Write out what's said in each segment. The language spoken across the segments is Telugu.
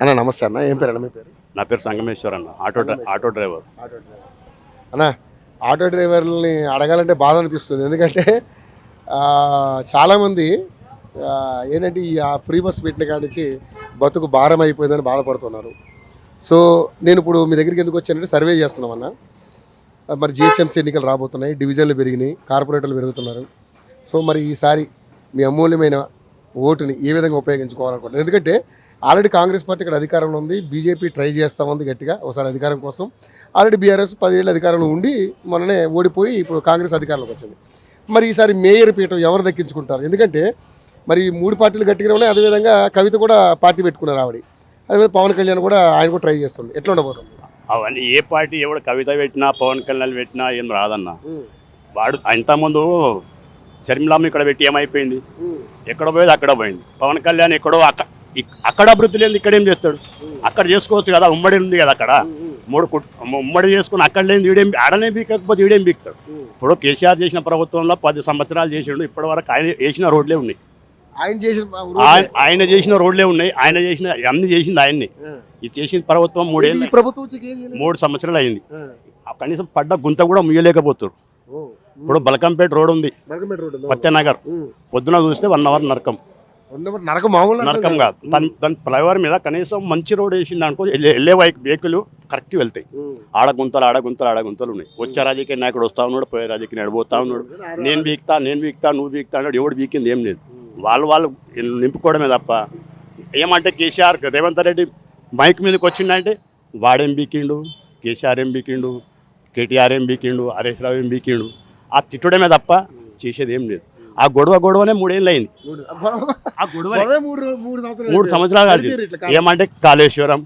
అన్న నమస్తే అన్న, ఏం పేరు అన్న మీ పేరు? నా పేరు సంగమేశ్వర్ అన్న, ఆటో డ్రైవర్. అన్న ఆటో డ్రైవర్లని అడగాలంటే బాధ అనిపిస్తుంది. ఎందుకంటే చాలామంది ఏంటంటే ఈ ఫ్రీ బస్ పెట్టిన కాడి నుంచి బతుకు భారం అయిపోయిందని బాధపడుతున్నారు. సో నేను ఇప్పుడు మీ దగ్గరికి ఎందుకు వచ్చానంటే సర్వే చేస్తున్నామన్న. మరి జిహెచ్ఎంసీ ఎన్నికలు రాబోతున్నాయి, డివిజన్లు పెరిగినాయి, కార్పొరేటర్లు పెరుగుతున్నారు. సో మరి ఈసారి మీ అమూల్యమైన ఓటుని ఏ విధంగా ఉపయోగించుకోవాలనుకుంటున్నారు? ఎందుకంటే ఆల్రెడీ కాంగ్రెస్ పార్టీ ఇక్కడ అధికారంలో ఉంది, బీజేపీ ట్రై చేస్తూ ఉంది గట్టిగా ఒకసారి అధికారం కోసం. ఆల్రెడీ బీఆర్ఎస్ 10 ఏళ్ళు అధికారంలో ఉండి మొన్ననే ఓడిపోయి ఇప్పుడు కాంగ్రెస్ అధికారంలోకి వచ్చింది. మరి ఈసారి మేయర్ పీఠం ఎవరు దక్కించుకుంటారు? ఎందుకంటే మరి 3 పార్టీలు గట్టిగా ఉన్నాయి. అదేవిధంగా కవిత కూడా పార్టీ పెట్టుకున్నారు ఆవిడ. అదేవిధంగా పవన్ కళ్యాణ్ కూడా ఆయన కూడా ట్రై చేస్తుంది. ఎట్లా ఉండబోతుంది? అవన్నీ ఏ పార్టీ ఎవడు కవిత పెట్టినా పవన్ కళ్యాణ్ పెట్టినా ఏం రాదన్న. వాడు ఇంతకుముందు షర్మిలామ్మ ఇక్కడ పెట్టి ఏమైపోయింది? ఎక్కడ పోయేది అక్కడ పోయింది. పవన్ కళ్యాణ్ ఎక్కడో అక్కడ అభివృద్ధి లేదు, ఇక్కడ ఏం చేస్తాడు? అక్కడ చేసుకోవచ్చు కదా, ఉమ్మడి ఉంది కదా అక్కడ. ఉమ్మడి చేసుకుని అక్కడ లేని వీడేం ఆడనే బీకకపోతే వీడేం బీక్తాడు? ఇప్పుడు కేసీఆర్ చేసిన ప్రభుత్వంలో 10 సంవత్సరాలు చేసిండు. ఇప్పటి వరకు ఆయన చేసిన రోడ్లే ఉన్నాయి, ఆయన చేసిన రోడ్లే ఉన్నాయి, ఆయన చేసిన అన్ని చేసింది ఆయన్ని. ఇది చేసిన ప్రభుత్వం 3 సంవత్సరాలు అయింది. కనీసం పడ్డ గుంత కూడా ముయ్యలేకపోతారు. ఇప్పుడు బల్కంపేట రోడ్ ఉంది, పచ్చనగర్, పొద్దున చూస్తే 1 అవర్ నరకం. నరకం కాదు, దాని ఫ్లైఓవర్ మీద కనీసం మంచి రోడ్ వేసింది అనుకో, వెళ్ళే వెహికల్ కరెక్ట్ వెళ్తాయి. ఆడగుంతలు ఉన్నాయి. వచ్చే రాజకీయ నాయకుడు వస్తా ఉన్నాడు, పోయే రాజకీయ నాయుడు పోతా ఉన్నాడు. నేను బీక్తా నువ్వు బీక్తా అన్నాడు. ఎవడు బీకింది ఏం లేదు, వాళ్ళు నింపుకోవడమే తప్ప. ఏమంటే కేసీఆర్ రేవంత్ రెడ్డి మైక్ మీదకి వచ్చిందంటే వాడేం బీకిండు, కేసీఆర్ ఏం బీకిండు, కేటీఆర్ ఏం బీకిండు, హరీష్ రావు ఏం బీకిండు. ఆ తిట్టడమే తప్ప చేసేది ఏం లేదు. ఆ గొడవనే 3 ఏళ్ళు అయింది. ఆ గొడవ 3 సంవత్సరాలు కాదు. ఏమంటే కాళేశ్వరం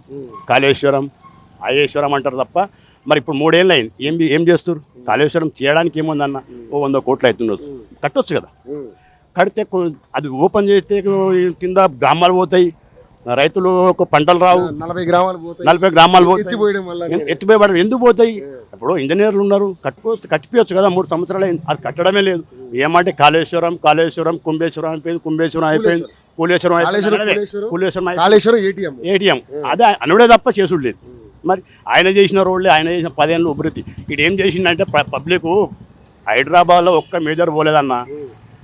అయేశ్వరం అంటారు తప్ప. మరి ఇప్పుడు 3 ఏళ్ళు అయింది, ఏం చేస్తారు? కాళేశ్వరం చేయడానికి ఏముందన్న, 100 కోట్లు అవుతుండొచ్చు, కట్టొచ్చు కదా. కడితే అది ఓపెన్ చేస్తే కింద గ్రామాలు పోతాయి, రైతులు పంటలు రావు. 40 గ్రామాలు పోతాయి. ఎత్తిపోయబడి ఎందుకు పోతాయి? ఇప్పుడు ఇంజనీర్లు ఉన్నారు, కట్టిపోయచ్చు కదా. 3 సంవత్సరాలు అయింది, అది కట్టడమే లేదు. ఏమంటే కాళేశ్వరం కుంభేశ్వరం అయిపోయింది, కాళేశ్వరం ఏటీఎం అదే అనుడే తప్ప చేసుడు లేదు. మరి ఆయన చేసిన రోడ్లే, ఆయన చేసిన 10 ఏళ్ళు అభివృద్ధి. ఇక్కడ ఏం చేసిందంటే పబ్లిక్ హైదరాబాద్లో ఒక్క మేజర్ పోలేదన్న,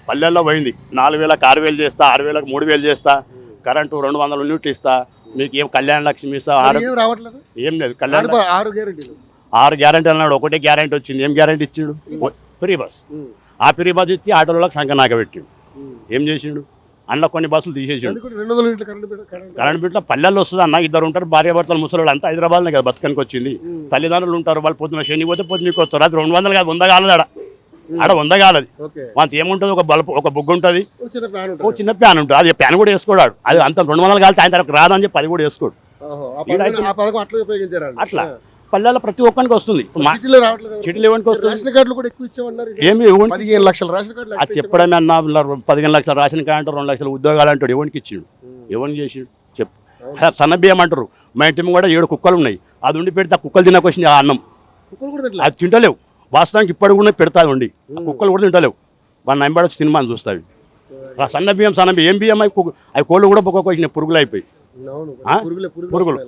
పల్లెల్లో పోయింది. 4,000కు 6,000 చేస్తా, 6,000కు 3,000 చేస్తా, కరెంటు 200 యూనిట్లు ఇస్తా, మీకు ఏం కళ్యాణ లక్ష్మి ఇస్తా. ఏం లేదు, కళ్యాణ 6 గ్యారెంటీ అన్నాడు. ఒకటే గ్యారెంటీ వచ్చింది. ఏం గ్యారెంటీ ఇచ్చిండు? Free bus. ఆ ఫ్రీ బస్ ఇచ్చి ఆటోలకు సంకనాక పెట్టిండు. ఏం చేసిండు? అందులో కొన్ని బస్సులు తీసేసిండు. కరెంట్ బిట్లో పల్లెల్లో వస్తుంది అన్న. 2 ఉంటారు, భార్యాభర్తలు, ముసలి అంతా హైదరాబాద్నే కదా బతకనికి వచ్చింది. తల్లిదండ్రులు ఉంటారు, వాళ్ళు పొద్దున శని పోతే పొద్దునకి వస్తారు. అది 200 కాదు, 100 కాలేదు. ఆడ 100 కాలది. మనకి ఏముంటుంది? ఒక బల్బు, ఒక బుగ్గ ఉంటుంది, ఓ చిన్న ప్యాన్ ఉంటుంది. అది ప్యాన్ కూడా వేసుకోడు. అది అంత 200 కాలితే ఆయన తనకు రాదని చెప్పి అది కూడా వేసుకోడు. అట్లా పల్లెల్లో ప్రతి ఒక్కరికి వస్తుంది. సిటీలు ఎవరికి వస్తుంది? ఏమి 15 లక్షల అది చెప్పడమే అన్న. 15 లక్షల రేషన్ కార్డు అంటారు, 2 లక్షల ఉద్యోగాలు అంటాడు. ఎవరికి ఇచ్చిండు? ఎవరిని చేసి చెప్పు. సన్న బియ్యం అంటారు. మా ఇంటి కూడా 7 కుక్కలు ఉన్నాయి. అది ఉండి పెడితే ఆ కుక్కలు తినకొచ్చింది. ఆ అన్నం అది తింటలేవు. వాస్తవానికి ఇప్పటి కూడా పెడతా ఉండి కుక్కలు కూడా తింటలేవు. వాళ్ళని నమ్మబడొచ్చు, సినిమాని చూస్తావి. ఆ సన్న బియ్యం ఏం బియ్యం అవి కోళ్ళు కూడా ఒక్కొక్క వచ్చినాయి, పురుగులు అయిపోయి. పురుగులు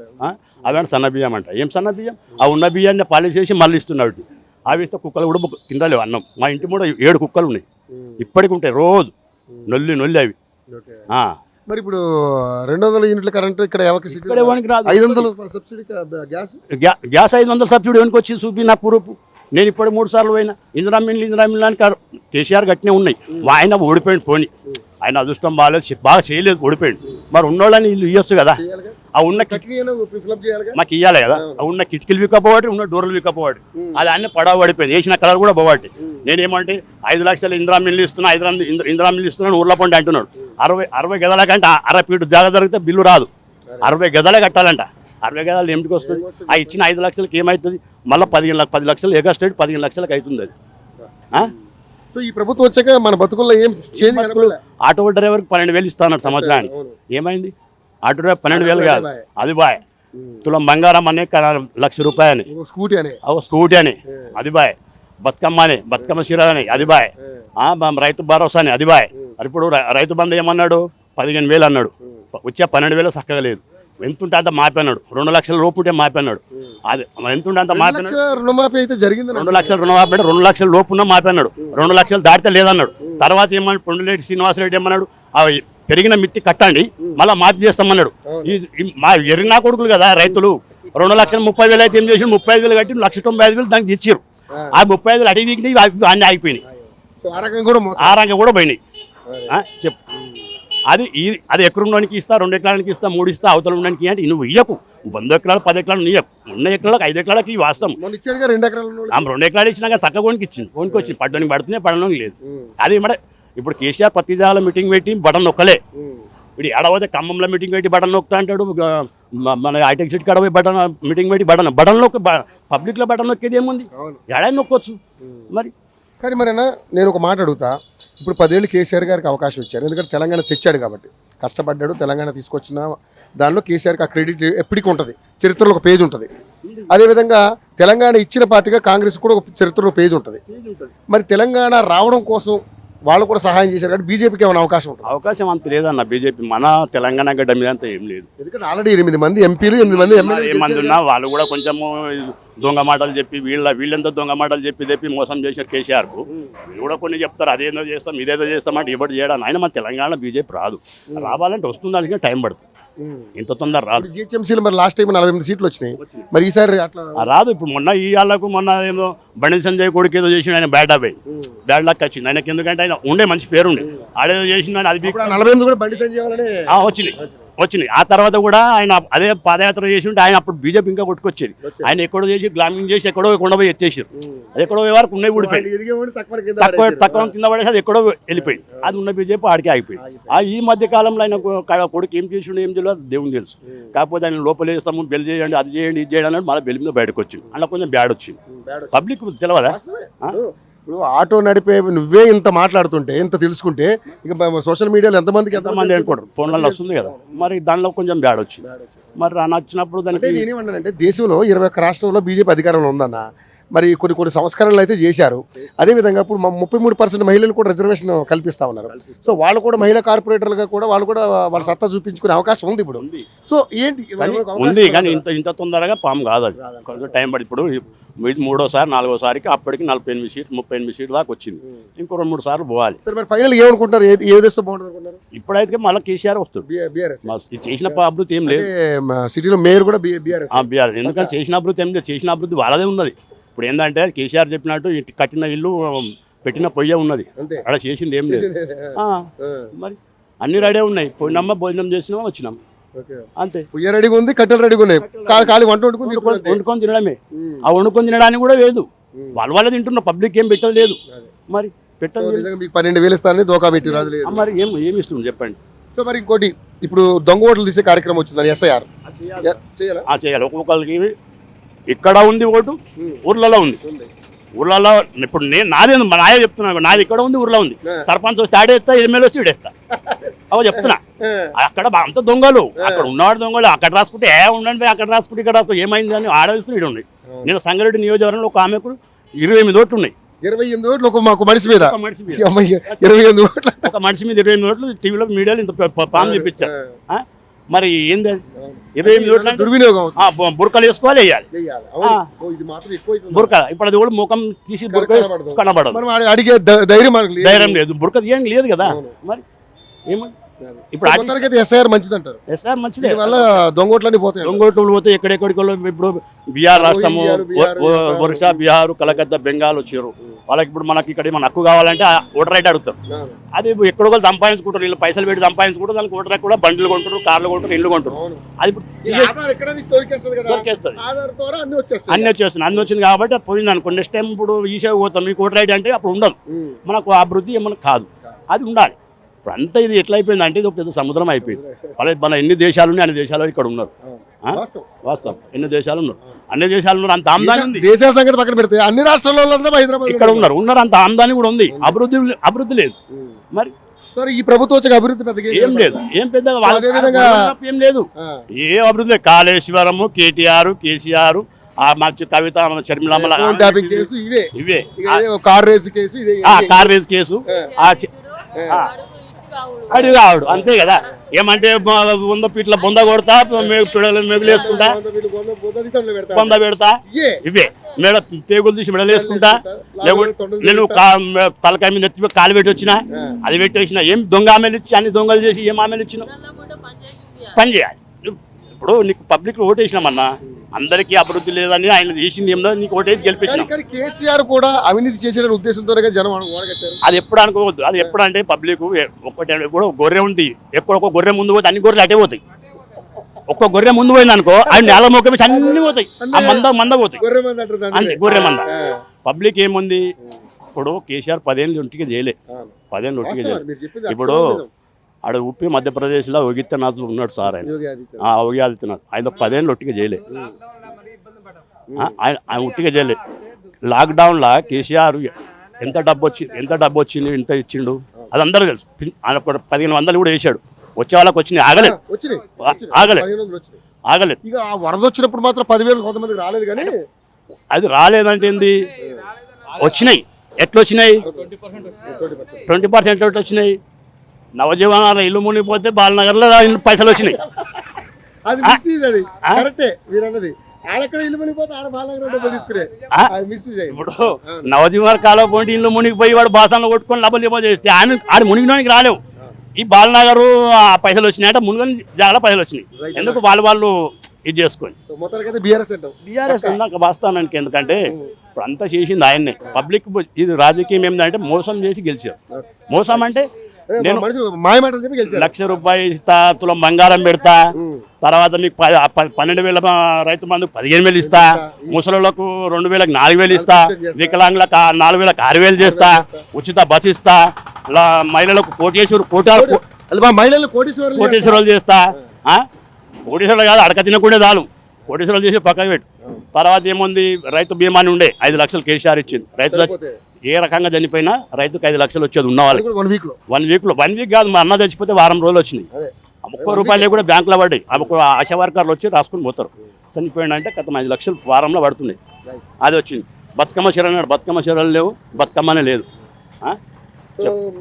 అవేంటి సన్న బియ్యం అంట. ఏం సన్న బియ్యం? ఆ ఉన్న బియ్యాన్ని పాలిష్ చేసి మళ్ళీ ఇస్తున్నాడు. అవి ఇస్తే కుక్కలు కూడా తినలేవు అన్నం. మా ఇంటి కూడా 7 కుక్కలు ఉన్నాయి, ఇప్పటికి ఉంటాయి. రోజు నొల్లి అవి. మరి ఇప్పుడు 200 యూనిట్ల కరెంటు ఇక్కడ ఎవరికి రాదు. 500 సబ్సిడీ గ్యాస్ 500 సబ్సిడీ ఎవరికి వచ్చి చూపి నాకు ప్రూఫ్. నేను ఇప్పుడు 3 సార్లు పోయినా. ఇందిరా మిల్లు అని కేసీఆర్ గట్టినే ఉన్నాయి. ఆయన ఓడిపోయింది. పోని ఆయన అదృష్టం బాగాలేదు, బాగా చేయలేదు, ఓడిపోయింది. మరి ఉన్నోళ్ళని వీళ్ళు ఇవ్వచ్చు కదా. ఆ ఉన్న మాకు ఇవ్వాలి కదా. ఆ ఉన్న కిటికీలు విక్కపోవాటి, ఉన్న డోర్లు విక్కపోవాటి. అది అన్నీ పడవ పడిపోయింది. వేసిన కలర్ కూడా పోవాటి. నేనేమంటే 5 లక్షలు ఇందిరా మిల్లు ఇస్తున్నా, ఇందిరా మిల్లు ఇస్తున్నాను ఊర్ల పండి అంటున్నాడు. 60 గదాల కంటే 60 ఫీట్ జాగా జరిగితే బిల్లు రాదు. 60 గదాలే కట్టాలంట. 60 గదాలు ఏమిటికి వస్తుంది? ఆ ఇచ్చిన 5 లక్షలకి ఏమవుతుంది? మళ్ళీ 10 లక్షలు ఎగా స్టేట్ 15 లక్షలకు అవుతుంది అది. సో ఈ ప్రభుత్వం వచ్చాక మన బతుకుల్లో ఏం చేంజ్? ఆటో డ్రైవర్కి 12,000 ఇస్తాను సంవత్సరానికి. ఏమైంది? ఆటో డ్రైవర్ 12,000 కాదు, అది బాయ్. తులం బంగారం అనే 1,00,000 రూపాయలు స్కూటీ అని, అది బాయ్. బతుకమ్మ చీర అని, అది బాయ్. రైతు భరోసా అని, అది బాయ్. ఇప్పుడు రైతు బంధు ఏమన్నాడు? 15,000 అన్నాడు. వచ్చే 12,000 చక్కగా లేదు. ఎంత ఉంటే అంత మాపన్నాడు. 2 లక్షల రూపు ఉంటే మాపన్నాడు. అది ఎంత ఉంటే అంత మాపన్నాడు. రుణమాఫీ అయితే జరిగింది. 2 లక్షల రుణమాఫీ అంటే 2 లక్షల లోపు ఉన్న మాపన్నాడు. 2 లక్షలు దాటితే లేదన్నాడు. తర్వాత ఏమన్నాడు, పొండిరెడ్డి శ్రీనివాసరెడ్డి ఏమన్నాడు, పెరిగిన మిత్తి కట్టండి మళ్ళీ మాఫీ చేస్తామన్నాడు. మా ఎరిగినా కొడుకులు కదా రైతులు. 2,30,000 అయితే ఏం చేసి 35,000 కట్టి 1,95,000 దానికి తెచ్చారు. ఆ 35,000 అటు దిగినాయి, అన్నీ ఆగిపోయినాయి. ఆ రంగం కూడా పోయినాయి. చెప్పు, అది ఎకరంలోనికి ఇస్తా, 2 ఎకరానికి ఇస్తా, 3 ఇస్తా, అవతల ఉండడానికి అంటే నువ్వు ఇయ్యకు. 100 ఎకరాలు 10 ఎకరాలు నీయకు. ఉన్న ఎకరాలకు 5 ఎకరాలకి వాస్తాం. 2 ఎకరాలు ఇచ్చినాక చక్క కొనికి వచ్చింది. పడ్డానికి పడుతున్నాయి, పడడం లేదు. అది మన ఇప్పుడు కేసీఆర్ ప్రతి జిల్లాలో మీటింగ్ పెట్టి బటన్ నొక్కలే. ఇప్పుడు ఎడపోతే ఖమ్మంలో మీటింగ్ పెట్టి బటన్ నొక్కుతా అంటాడు. మన హైటెక్ సిటీ కాడ పోయి బటన్ మీటింగ్ పెట్టి బటన్ నొక్కి పబ్లిక్లో బటన్ నొక్కేది ఏముంది, ఎడైనా నొక్కొచ్చు. మరి కానీ మరైనా నేను ఒక మాట అడుగుతా. ఇప్పుడు 10 ఏళ్ళు కేసీఆర్ గారికి అవకాశం ఇచ్చారు, ఎందుకంటే తెలంగాణ తెచ్చాడు కాబట్టి. కష్టపడ్డాడు, తెలంగాణ తీసుకొచ్చిన దానిలో కేసీఆర్కి ఆ క్రెడిట్ ఎప్పటికీ ఉంటుంది, చరిత్రలో ఒక పేజ్ ఉంటుంది. అదేవిధంగా తెలంగాణ ఇచ్చిన పార్టీగా కాంగ్రెస్ కూడా ఒక చరిత్రలో పేజ్ ఉంటుంది. మరి తెలంగాణ రావడం కోసం వాళ్ళు కూడా సహాయం చేశారు కాబట్టి బీజేపీకి ఏమైనా అవకాశం ఉంటుంది? అవకాశం అంత లేదన్న. బీజేపీ మన తెలంగాణ గడ్డ మీద అంతా ఏం లేదు. ఎందుకంటే ఆల్రెడీ 8 మంది ఎంపీలు 8 మంది ఎమ్మెల్యేలు ఏమంది ఉన్నా వాళ్ళు కూడా కొంచెము దొంగ మాటలు చెప్పి వీళ్ళెంత దొంగ మాటలు చెప్పి మోసం చేశారు కేసీఆర్కు. వీళ్ళు కూడా కొన్ని చెప్తారు, అదేదో చేస్తాం ఇదేదో చేస్తాం అంటే ఇవ్వడం చేయడానికి. ఆయన మన తెలంగాణ బీజేపీ రాదు. రావాలంటే వస్తుంది, దానికి టైం పడుతుంది. ఇంత తొందర రాదు. జిహెచ్ఎంసీలో మరి లాస్ట్ టైం 48 సీట్లు వచ్చినాయి, మరి ఈసారి అట్లా రాదు. ఇప్పుడు మొన్న ఏమో బండి సంజయ్ కొడుకు ఏదో చేసి ఆయన బ్యాడ్ లక్ వచ్చింది ఆయనకి. ఎందుకంటే ఆయన ఉండే మంచి పేరుండే, ఆడేదో చేసిందని అది 48 కూడా బండి సంజయ్ వచ్చినాయి. ఆ తర్వాత కూడా ఆయన అదే పాదయాత్ర చేసి ఉంటే ఆయన అప్పుడు బీజేపీ ఇంకా కొట్టుకొచ్చేది. ఆయన ఎక్కడో చేసి గ్లామింగ్ చేసి ఎక్కడో కొండపోయి ఎత్తేసారు. అది ఎక్కడో వరకు ఉన్నాయి ఊడిపోయింది, తక్కువ కింద పడేసి అది ఎక్కడో వెళ్ళిపోయింది. అది ఉన్న బీజేపీ ఆడికి ఆగిపోయింది. ఈ మధ్య కాలంలో ఆయన కొడుకు ఏం చేసిండు ఏం తెలియదు, దేవుని తెలుసు. కాకపోతే ఆయన లోపల వేస్తాము, బెల్ చేయండి, అది చేయండి, ఇది చేయండి అన్నాడు. మళ్ళీ బెల్ మీద బయటకు వచ్చింది. అలా కొంచెం బ్యాడ్ వచ్చింది. పబ్లిక్ తెలియదా? ఇప్పుడు ఆటో నడిపే నువ్వే ఇంత మాట్లాడుతుంటే, ఇంత తెలుసుకుంటే ఇక సోషల్ మీడియాలో ఎంతమంది అనుకుంటారు, ఫోన్లలో వస్తుంది కదా. మరి దానిలో కొంచెం బ్యాడ్ వచ్చింది. మరి నచ్చినప్పుడు దానికి నేనేమన్నానంటే, దేశంలో 21 రాష్ట్రంలో బీజేపీ అధికారంలో ఉందన్న. మరి కొన్ని సంస్కరణలు అయితే చేశారు. అదేవిధంగా ఇప్పుడు 33% మహిళలు కూడా రిజర్వేషన్ కల్పిస్తా ఉన్నారు. సో వాళ్ళు కూడా మహిళా కార్పొరేటర్లుగా కూడా వాళ్ళు కూడా వాళ్ళ సత్తా చూపించుకునే అవకాశం ఉంది ఇప్పుడు. సో ఏంటి ఉంది, కానీ ఇంత తొందరగా పాము కాదు. అది కొంచెం టైం పడి. ఇప్పుడు 3వ సారి 4వ సారికి అప్పటికి 38 సీట్లు 38 సీట్లు దాకా వచ్చింది. ఇంకో 2-3 సార్లు పోవాలి. మరి ఫైనల్ ఏమనుకుంటారు, ఏదేస్తే బాగుంటుంది? ఇప్పుడైతే మళ్ళీ కేసీఆర్ వస్తుంది. చేసిన అభివృద్ధి ఏం లేదు. సిటీలో మేయర్ కూడా బీఆర్ఎస్. ఎందుకంటే చేసిన అభివృద్ధి ఏం లేదు. చేసిన అభివృద్ధి వాళ్ళదే ఉన్నది. ఇప్పుడు ఏంటంటే కేసీఆర్ చెప్పినట్టు కట్టిన ఇల్లు పెట్టిన పొయ్యే ఉన్నది, అక్కడ చేసింది ఏం లేదు. మరి అన్ని రెడీ ఉన్నాయి. పోయినమ్మా, భోజనం చేసినామా, వచ్చినాం, అంతే. పొయ్య రెడీగా ఉంది, కట్టెలు రెడీగా ఉన్నాయి, వండుకొని తినడమే. ఆ వండుకొని తినడానికి కూడా లేదు, వాళ్ళ తింటున్న పబ్లిక్ ఏం పెట్టదు లేదు. మరి పెట్టదు. 12,000 ఇస్తానని దోకా పెట్టి రాదు. మరి ఏమి ఇస్తుంది చెప్పండి. సో మరి ఇంకోటి, ఇప్పుడు దొంగ ఓట్లు తీసే కార్యక్రమం వచ్చిందని ఎస్ఐఆర్ చేయాలి. ఒక్కొక్కరికి ఇక్కడ ఉంది ఓటు, ఊర్లలో ఉంది. ఊర్లలో ఇప్పుడు నాదే చెప్తున్నా, నాది ఇక్కడ ఉంది, ఊర్లో ఉంది. సర్పంచ్ వస్తే ఆడేస్తా, ఎమ్మెల్యే వస్తే ఇడేస్తా. అవి చెప్తున్నా. అక్కడ అంత దొంగలు, అక్కడ ఉన్నవాడు దొంగలు. అక్కడ రాసుకుంటే ఉండండి, అక్కడ రాసుకుంటే ఇక్కడ రాసుకుంటే ఏమైంది అని ఆడేస్తూ ఇక్కడ ఉన్నాయి. నేను సంగారెడ్డి నియోజకవర్గంలో ఒక ఆమెకు 28 ఓట్లు ఉన్నాయి. 28 ఓట్లు ఒక మనిషి మీద. 28 ఓట్లు ఒక మనిషి మీద 28 ఓట్లు టీవీలో మీడియాలో ఇంత పాము చూపించారు. మరి ఏంది 28 ఓట్లు దుర్వినియోగం. బుర్కలు వేసుకోవాలి, వేయాలి బుర్క. ఇప్పుడు అది కూడా ముఖం తీసి బుర్క కనబడదు, అడిగే ధైర్యం లేదు, బుర్క తీయడం లేదు కదా. మరి ఏమని ఇప్పుడు ఎస్ఐఆర్ మంచిది అంటారు. ఎస్ఐఆర్ మంచిదే. వల్ల దొంగోట్లన్నీ పోతాయి. దొంగోట్లు పోతే ఎక్కడెక్కడికి. ఇప్పుడు బీహార్ రాష్ట్రము, ఒరిస్సా, బీహార్, కలకత్తా, బెంగాల్ వచ్చారు. వాళ్ళకి ఇప్పుడు మనకి ఇక్కడ మన హక్కు కావాలంటే ఓటర్ రైట్ అడుగుతారు. అది ఎక్కడో సంపాదించుకుంటారు, వీళ్ళు పైసలు పెట్టి సంపాదించుకుంటారు. దానికి ఓటర్ రైట్ కూడా బండ్లు కొంటారు, కార్లు కొంటారు, ఇల్లు కొంటారు. అది ఇప్పుడు దొరికేస్తుంది, అన్ని వచ్చేస్తుంది. అన్ని వచ్చింది కాబట్టి అది పోయింది అనుకో. నెక్స్ట్ టైం ఇప్పుడు ఈ సేవ పోతాం, మీకు ఓటర్ రైట్ అంటే అప్పుడు ఉండదు. మనకు అభివృద్ధి ఏమన్నా కాదు, అది ఉండాలి. ఇప్పుడు అంతా ఇది ఎట్లా అయిపోయింది అంటే ఇది ఒక పెద్ద సముద్రం అయిపోయింది. అలాగే మన ఎన్ని దేశాలు ఉన్నాయి, అన్ని దేశాలు ఇక్కడ ఉన్నారు. వాస్తవం, ఎన్ని దేశాలు ఉన్నారు, అన్ని దేశాలు ఉన్నారు. అంత ఆమ్దాని ఉంది. దేశాల సంగతి పక్కన పెడితే అన్ని రాష్ట్రాల్లో హైదరాబాద్ ఇక్కడ ఉన్నారు. అంత ఆమ్దాని కూడా ఉంది. అభివృద్ధి లేదు. మరి ఈ ప్రభుత్వం వచ్చే అభివృద్ధి పెద్దగా ఏం లేదు, ఏం పెద్దగా ఏం లేదు, ఏ అభివృద్ధి లేదు. కాళేశ్వరము, కేటీఆర్, కేసీఆర్, కవిత, షర్మిలమ్మ, ఇవే car race case, car race case, అడిగి కావడు అంతే కదా. ఏమంటే 100 ఫీట్ల బొంద కొడతా, మెగులు వేసుకుంటా, బొంద పెడతా, ఇవే మేడ పేగులు తీసి మెడలు వేసుకుంటా, నేను తలకాయ మీద ఎత్తి కాలు పెట్టి వచ్చిన, అది పెట్టి వచ్చిన. ఏం దొంగ ఆమెలు ఇచ్చి అన్ని దొంగలు చేసి ఏం ఆమెలు ఇచ్చిన పని చేయాలి. ఇప్పుడు నీకు పబ్లిక్ ఓటేసినామన్నా, అందరికీ అభివృద్ధి లేదని ఆయన చేసింది ఏమో నీకు ఓటేసి గెలిపించిన. కేసీఆర్ కూడా అవినీతి చేసే ఉద్దేశంతోనే జనం ఓడగట్టారు. అది ఎప్పుడు అనుకోవద్దు. అది ఎప్పుడు అంటే పబ్లిక్ ఒక్కటి కూడా గొర్రె ఉంది, ఎప్పుడు ఒక గొర్రె ముందు పోతే అన్ని గొర్రెలు అటే పోతాయి. ఒక్క గొర్రె ముందు పోయింది అనుకో, అవి నేల మొక్క మీద అన్ని పోతాయి, ఆ మంద పోతాయి అంతే, గొర్రె మంద. పబ్లిక్ ఏముంది, ఇప్పుడు కేసీఆర్ 10 ఏళ్ళు ఒంటికి చేయలే, 10 ఏళ్ళు ఒంటికి చేయలే. ఇప్పుడు ఆడ ఉప్పి మధ్యప్రదేశ్లో యోగిత్యనాథ్ ఉన్నాడు సార్, ఆయన యోగి ఆదిత్యనాథ్, ఆయన 10 ఏళ్ళు ఒట్టిగా చేయలే, ఆయన ఒట్టిగా చేయలే. లాక్డౌన్లో కేసీఆర్ ఎంత డబ్బు వచ్చింది, ఎంత ఇచ్చిండు అది అందరూ తెలుసు. ఆయన 1500 కూడా వేసాడు, వచ్చే వాళ్ళకి వచ్చినాయి, ఆగలేదు. ఇక వరద వచ్చినప్పుడు మాత్రం 10,000 కొంతమందికి రాలేదు, కానీ అది రాలేదంటే ఏంది, వచ్చినాయి. ఎట్లా వచ్చినాయి? 20% ఎట్లా వచ్చినాయి? నవజీవనాల ఇల్లు మునిగిపోతే బాలనగర్లో పైసలు వచ్చినాయి. ఇప్పుడు నవజీవన కాలం పోటీ ఇల్లు మునిగిపోయి వాడు బాసనలో కొట్టుకొని డబ్బులు ఏమో చేస్తే ఆడు మునిగినోనికి రాలేవు. ఈ బాలనగర్ పైసలు వచ్చినాయి అంటే మునిగని జాగ్రత్త పైసలు వచ్చినాయి. ఎందుకు వాళ్ళు ఇది చేసుకొని బీఆర్ఎస్ అందాక వాస్తవానికి. ఎందుకంటే ఇప్పుడు అంతా చేసింది ఆయన్నే. పబ్లిక్ ఇది రాజకీయం ఏంటంటే మోసం చేసి గెలిచారు. మోసం అంటే నేను ₹1,00,000 ఇస్తా, తులం బంగారం పెడతా, తర్వాత మీకు 12,000 రైతు మందుకు 15,000 ఇస్తా, ముసలులకు 2,000కి 4,000 ఇస్తా, వికలాంగులకు 4,000కి 6,000 చేస్తా, ఉచిత బస్ ఇస్తా, ఇలా మహిళలకు కోటేశ్వరాలు చేస్తా. కోటేశ్వరాలు కాదు, అడక తినకుండా చాలు, కోటేశ్వరాలు చేసి పక్కన పెట్టు. తర్వాత ఏముంది, రైతు బీమాని ఉండే 5 లక్షలు కేసీఆర్ ఇచ్చింది. రైతు ఏ రకంగా చనిపోయినా రైతుకు 5 లక్షలు వచ్చేది ఉన్న వాళ్ళకి. 1 వీక్ కాదు, మా అన్న చచ్చిపోతే వారం రోజులు వచ్చినాయి. ₹30 కూడా బ్యాంకులో పడ్డాయి. ఆశా వర్కర్లు వచ్చి రాసుకుని పోతారు. చనిపోయినంటే గత 5 లక్షలు వారంలో పడుతున్నాయి. అది వచ్చింది. బతుకమ్మ చీరలు అన్నాడు, బతుకమ్మ చీరలు లేవు, బతుకమ్మనే లేదు.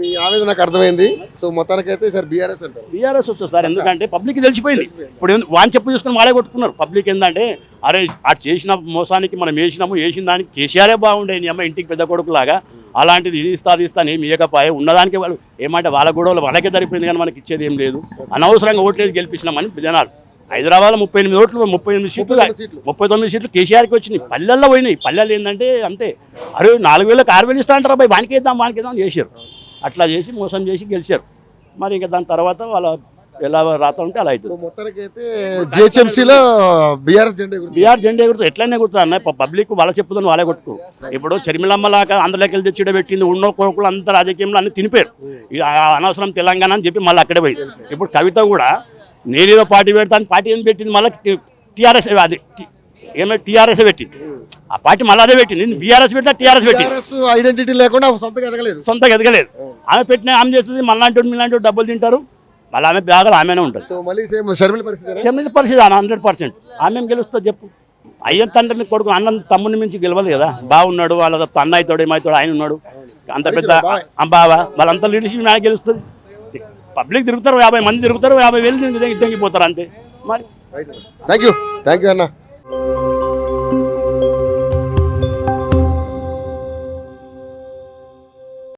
మీ ఆవేదన నాకు అర్థమైంది. సో మొత్తానికైతే సార్ బీఆర్ఎస్ అంటారు. బీఆర్ఎస్ వస్తుంది సార్, ఎందుకంటే పబ్లిక్ తెలిసిపోయింది. ఇప్పుడు వాని చెప్పు చూసుకుని వాళ్ళే కొట్టుకున్నారు. పబ్లిక్ ఏంటంటే అరే అటు చేసిన మోసానికి మనం వేసిన దానికి కేసీఆరే బాగుండే, నీ అమ్మ ఇంటికి పెద్ద కొడుకులాగా, అలాంటిది ఇది ఇస్తా ఏమి ఇవ్వకపోయే, ఉన్నదానికి వాళ్ళు ఏమంటే వాళ్ళ గొడవలు వాళ్ళకే సరిపోయింది, కానీ మనకి ఇచ్చేది ఏం లేదు. అనవసరంగా ఓట్లేసి గెలిపించినామని జనాలు. హైదరాబాద్లో 38 ఓట్లు, 39 సీట్లు, 39 సీట్లు కేసీఆర్కి వచ్చినాయి. పల్లెల్లో పోయినాయి. పల్లెలు ఏంటంటే అంతే, అరే 4,000కి 6,000 ఇస్తా అంటారా బాయ్, వానికి వేద్దాం చేశారు. అట్లా చేసి మోసం చేసి గెలిచారు. మరి ఇంకా దాని తర్వాత వాళ్ళ ఎలా రాత ఉంటే అలా అవుతుంది. మొత్తానికైతే జిహెచ్ఎంసీలో బీఆర్ జెండా ఎగురుతుంది. ఎట్లనే ఎగురుతుంది అన్న, పబ్లిక్ వాళ్ళ చెప్పుదని వాళ్ళే కొట్టుకో. ఇప్పుడు చర్మిలమ్మలాగా ఆంధ్రలోకి తెచ్చి పెట్టింది, ఉన్న కొడుకులు అంతా రాజకీయంలో అన్ని తినిపారు. అనవసరం తెలంగాణ అని చెప్పి మళ్ళీ అక్కడే పోయింది. ఇప్పుడు కవిత కూడా నేనేదో పార్టీ పెడతాను, పార్టీ ఏం పెట్టింది, మళ్ళీ టీఆర్ఎస్, అది ఏమైనా టీఆర్ఎస్ పెట్టింది. ఆ పార్టీ మళ్ళీ అదే పెట్టింది. బీఆర్ఎస్ పెడితే టీఆర్ఎస్ పెట్టింది. ఐడెంటిటీ లేకుండా సొంతగా ఎదగలేదు. ఆమె పెట్టిన ఆమె చేస్తుంది, మళ్ళీ మీలాంటి డబ్బులు తింటారు, మళ్ళీ ఆమె బ్యాగులు ఆమెనే ఉంటుంది. షర్మిల పరిస్థితి 100%. ఆమె గెలుస్తుంది చెప్పు. అయ్య తండ్రిని కొడుకు అన్న తమ్ముని మించి గెలవదు కదా. బాగున్నాడు, వాళ్ళ అన్నయ్యతోడు ఏమైతాడు, ఆయన ఉన్నాడు, అంత పెద్ద బావ, వాళ్ళంతా లీడర్షిప్ ఆయన గెలుస్తుంది. పబ్లిక్ తిరుగుతారు, 50 మంది తిరుగుతారు, 50,000 తెంగిపోతారు అంతే. మరి థ్యాంక్ యూ అన్న.